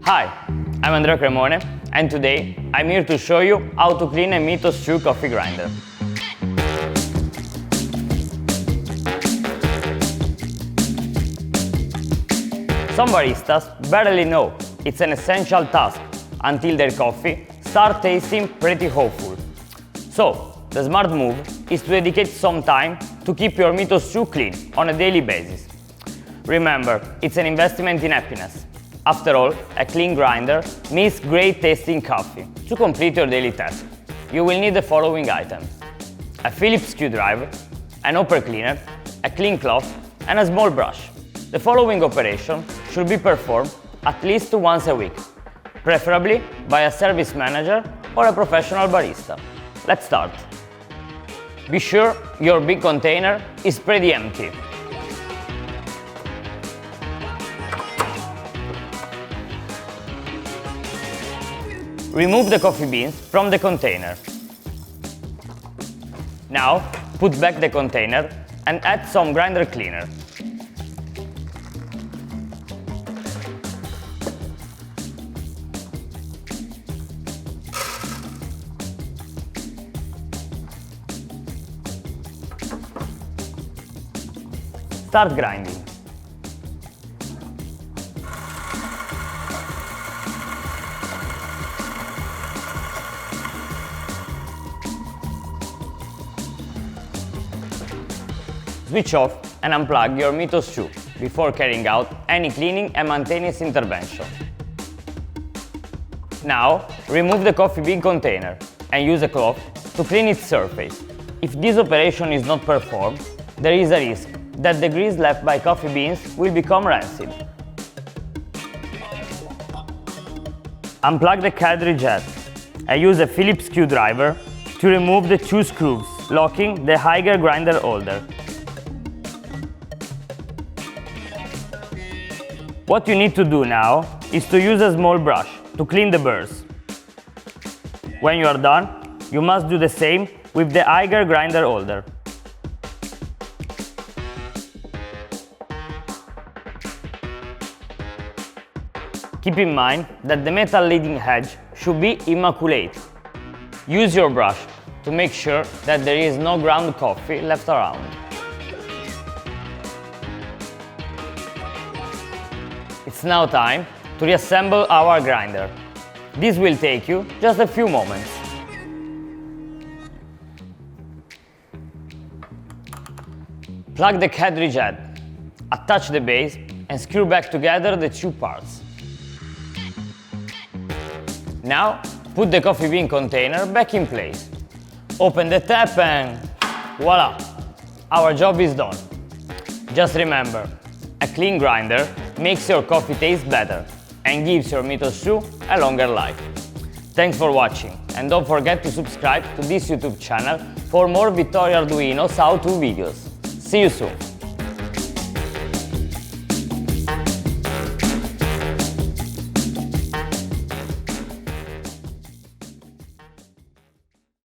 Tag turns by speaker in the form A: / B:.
A: Hi, I'm Andrea Cremone, and today I'm here to show you how to clean a Mythos 2 coffee grinder. Some baristas barely know it's an essential task until their coffee starts tasting pretty awful. So, the smart move is to dedicate some time to keep your Mythos 2 clean on a daily basis. Remember, it's an investment in happiness. After all, a clean grinder means great tasting coffee. To complete your daily task, you will need the following items: a Phillips screwdriver, an hopper cleaner, a clean cloth, and a small brush. The following operation should be performed at least once a week, preferably by a service manager or a professional barista. Let's start. Be sure your big container is pretty empty. Remove the coffee beans from the container. Now, put back the container and add some grinder cleaner. Start grinding. Switch off and unplug your Mythos 2 before carrying out any cleaning and maintenance intervention. Now, remove the coffee bean container and use a cloth to clean its surface. If this operation is not performed, there is a risk that the grease left by coffee beans will become rancid. Unplug the cartridge head and use a Phillips screwdriver to remove the two screws locking the higher grinder holder. What you need to do now is to use a small brush to clean the burrs. When you are done, you must do the same with the higher grinder holder. Keep in mind that the metal leading edge should be immaculate. Use your brush to make sure that there is no ground coffee left around. It's now time to reassemble our grinder. This will take you just a few moments. Plug the cartridge head, attach the base and screw back together the two parts. Now, put the coffee bean container back in place. Open the tap and voila! Our job is done. Just remember, a clean grinder makes your coffee taste better and gives your Mythos 2 a longer life. Thanks for watching, and don't forget to subscribe to this YouTube channel for more Victoria Arduino's how-to videos. See you soon!